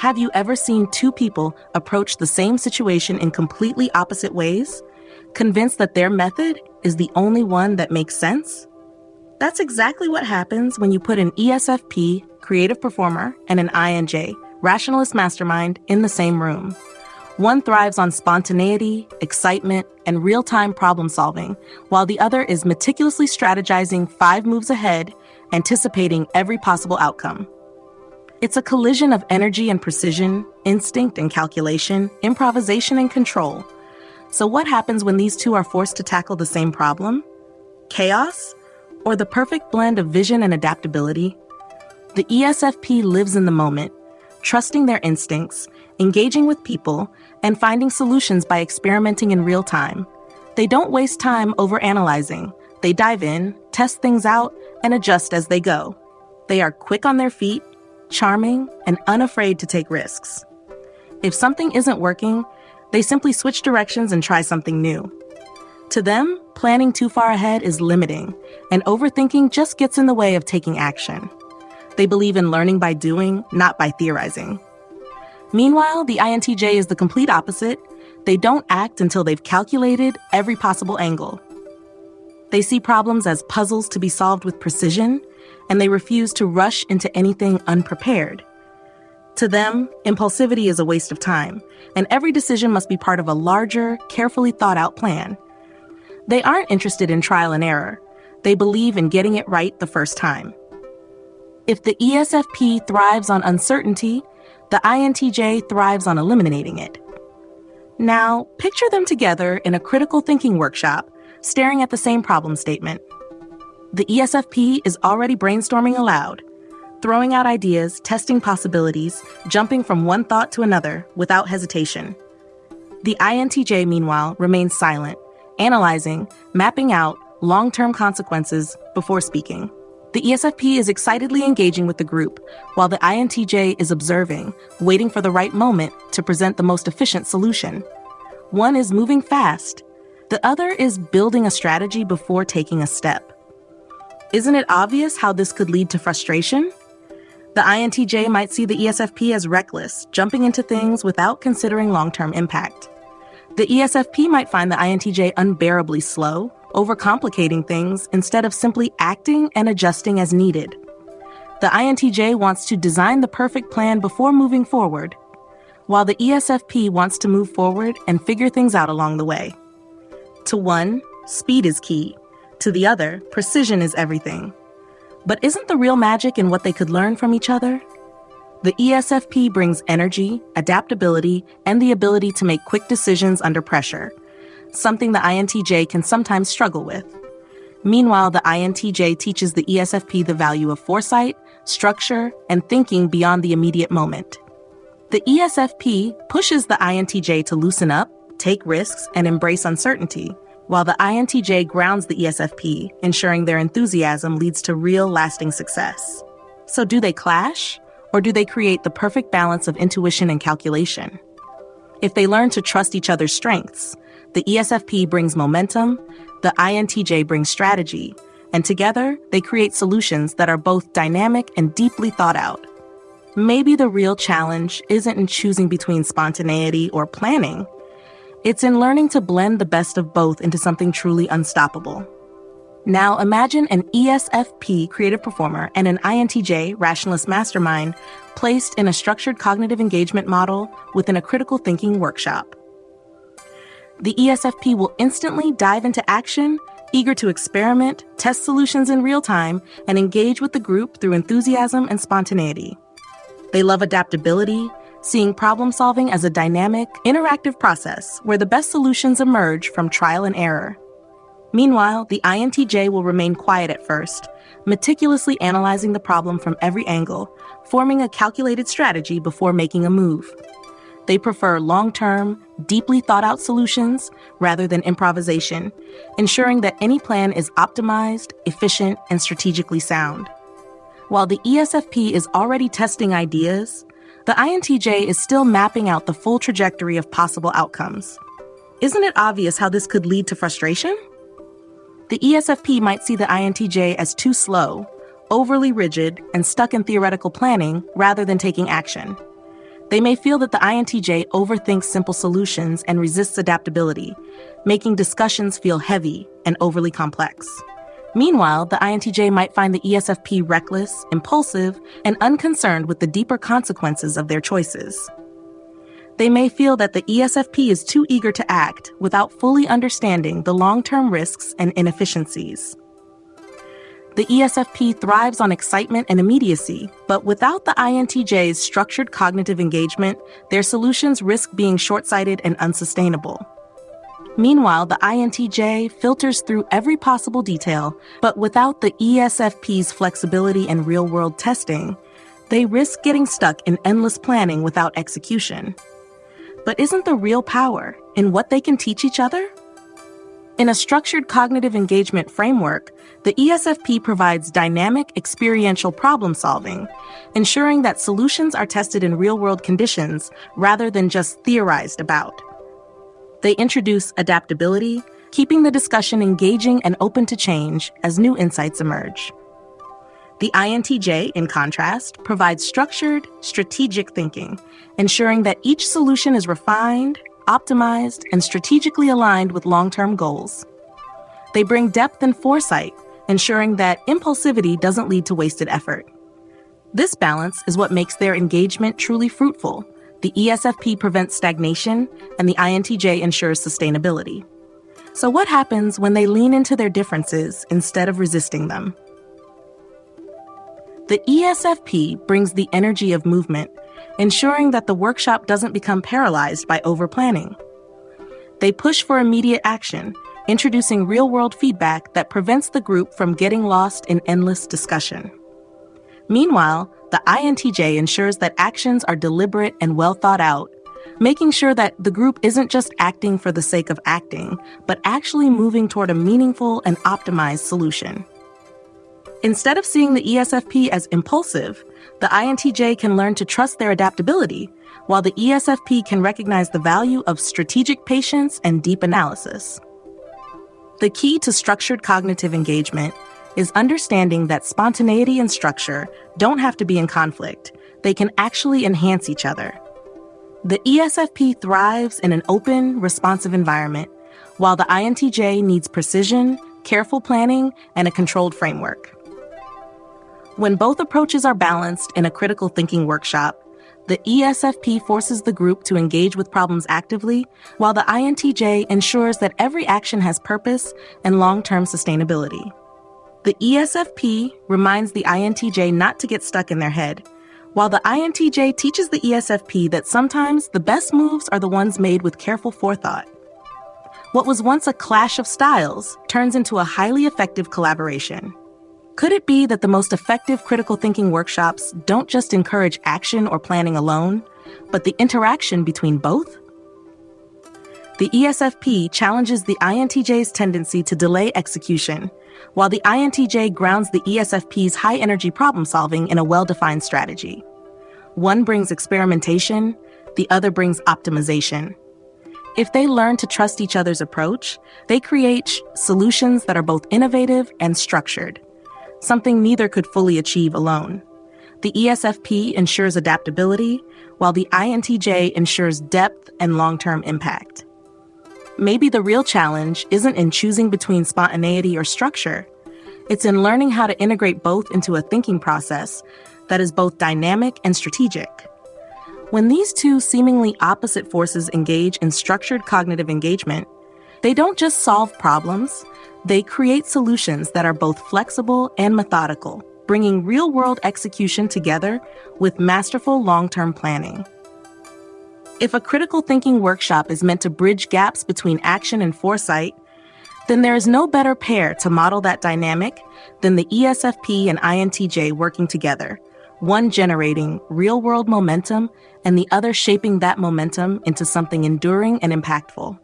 Have you ever seen two people approach the same situation in completely opposite ways, convinced that their method is the only one that makes sense? That's exactly what happens when you put an ESFP, creative performer, and an INJ, rationalist mastermind, in the same room. One thrives on spontaneity, excitement, and real-time problem solving, while the other is meticulously strategizing 5 moves ahead, anticipating every possible outcome. It's a collision of energy and precision, instinct and calculation, improvisation and control. So what happens when these two are forced to tackle the same problem? Chaos? Or the perfect blend of vision and adaptability? The ESFP lives in the moment, trusting their instincts, engaging with people, and finding solutions by experimenting in real time. They don't waste time overanalyzing. They dive in, test things out, and adjust as they go. They are quick on their feet, charming, and unafraid to take risks. If something isn't working, they simply switch directions and try something new. To them, planning too far ahead is limiting, and overthinking just gets in the way of taking action. They believe in learning by doing, not by theorizing. Meanwhile, the INTJ is the complete opposite. They don't act until they've calculated every possible angle. They see problems as puzzles to be solved with precision, and they refuse to rush into anything unprepared. To them, impulsivity is a waste of time, and every decision must be part of a larger, carefully thought-out plan. They aren't interested in trial and error. They believe in getting it right the first time. If the ESFP thrives on uncertainty, the INTJ thrives on eliminating it. Now, picture them together in a critical thinking workshop, staring at the same problem statement. The ESFP is already brainstorming aloud, throwing out ideas, testing possibilities, jumping from one thought to another without hesitation. The INTJ, meanwhile, remains silent, analyzing, mapping out long-term consequences before speaking. The ESFP is excitedly engaging with the group, while the INTJ is observing, waiting for the right moment to present the most efficient solution. One is moving fast. The other is building a strategy before taking a step. Isn't it obvious how this could lead to frustration? The INTJ might see the ESFP as reckless, jumping into things without considering long-term impact. The ESFP might find the INTJ unbearably slow, overcomplicating things instead of simply acting and adjusting as needed. The INTJ wants to design the perfect plan before moving forward, while the ESFP wants to move forward and figure things out along the way. To one, speed is key. To the other, precision is everything. But isn't the real magic in what they could learn from each other? The ESFP brings energy, adaptability, and the ability to make quick decisions under pressure, something the INTJ can sometimes struggle with. Meanwhile, the INTJ teaches the ESFP the value of foresight, structure, and thinking beyond the immediate moment. The ESFP pushes the INTJ to loosen up, take risks, and embrace uncertainty, while the INTJ grounds the ESFP, ensuring their enthusiasm leads to real, lasting success. So do they clash, or do they create the perfect balance of intuition and calculation? If they learn to trust each other's strengths, the ESFP brings momentum, the INTJ brings strategy, and together they create solutions that are both dynamic and deeply thought out. Maybe the real challenge isn't in choosing between spontaneity or planning. It's in learning to blend the best of both into something truly unstoppable. Now imagine an ESFP creative performer and an INTJ rationalist mastermind placed in a structured cognitive engagement model within a critical thinking workshop. The ESFP will instantly dive into action, eager to experiment, test solutions in real time, and engage with the group through enthusiasm and spontaneity. They love adaptability, seeing problem solving as a dynamic, interactive process where the best solutions emerge from trial and error. Meanwhile, the INTJ will remain quiet at first, meticulously analyzing the problem from every angle, forming a calculated strategy before making a move. They prefer long-term, deeply thought-out solutions rather than improvisation, ensuring that any plan is optimized, efficient, and strategically sound. While the ESFP is already testing ideas, the INTJ is still mapping out the full trajectory of possible outcomes. Isn't it obvious how this could lead to frustration? The ESFP might see the INTJ as too slow, overly rigid, and stuck in theoretical planning rather than taking action. They may feel that the INTJ overthinks simple solutions and resists adaptability, making discussions feel heavy and overly complex. Meanwhile, the INTJ might find the ESFP reckless, impulsive, and unconcerned with the deeper consequences of their choices. They may feel that the ESFP is too eager to act without fully understanding the long-term risks and inefficiencies. The ESFP thrives on excitement and immediacy, but without the INTJ's structured cognitive engagement, their solutions risk being short-sighted and unsustainable. Meanwhile, the INTJ filters through every possible detail, but without the ESFP's flexibility and real-world testing, they risk getting stuck in endless planning without execution. But isn't the real power in what they can teach each other? In a structured cognitive engagement framework, the ESFP provides dynamic experiential problem solving, ensuring that solutions are tested in real-world conditions rather than just theorized about. They introduce adaptability, keeping the discussion engaging and open to change as new insights emerge. The INTJ, in contrast, provides structured, strategic thinking, ensuring that each solution is refined, optimized, and strategically aligned with long-term goals. They bring depth and foresight, ensuring that impulsivity doesn't lead to wasted effort. This balance is what makes their engagement truly fruitful. The ESFP prevents stagnation, and the INTJ ensures sustainability. So what happens when they lean into their differences instead of resisting them? The ESFP brings the energy of movement, ensuring that the workshop doesn't become paralyzed by overplanning. They push for immediate action, introducing real-world feedback that prevents the group from getting lost in endless discussion. Meanwhile, the INTJ ensures that actions are deliberate and well thought out, making sure that the group isn't just acting for the sake of acting, but actually moving toward a meaningful and optimized solution. Instead of seeing the ESFP as impulsive, the INTJ can learn to trust their adaptability, while the ESFP can recognize the value of strategic patience and deep analysis. The key to structured cognitive engagement is understanding that spontaneity and structure don't have to be in conflict. They can actually enhance each other. The ESFP thrives in an open, responsive environment, while the INTJ needs precision, careful planning, and a controlled framework. When both approaches are balanced in a critical thinking workshop, the ESFP forces the group to engage with problems actively, while the INTJ ensures that every action has purpose and long-term sustainability. The ESFP reminds the INTJ not to get stuck in their head, while the INTJ teaches the ESFP that sometimes the best moves are the ones made with careful forethought. What was once a clash of styles turns into a highly effective collaboration. Could it be that the most effective critical thinking workshops don't just encourage action or planning alone, but the interaction between both? The ESFP challenges the INTJ's tendency to delay execution, while the INTJ grounds the ESFP's high-energy problem-solving in a well-defined strategy. One brings experimentation, the other brings optimization. If they learn to trust each other's approach, they create solutions that are both innovative and structured, something neither could fully achieve alone. The ESFP ensures adaptability, while the INTJ ensures depth and long-term impact. Maybe the real challenge isn't in choosing between spontaneity or structure. It's in learning how to integrate both into a thinking process that is both dynamic and strategic. When these two seemingly opposite forces engage in structured cognitive engagement, they don't just solve problems, they create solutions that are both flexible and methodical, bringing real-world execution together with masterful long-term planning. If a critical thinking workshop is meant to bridge gaps between action and foresight, then there is no better pair to model that dynamic than the ESFP and INTJ working together, one generating real-world momentum and the other shaping that momentum into something enduring and impactful.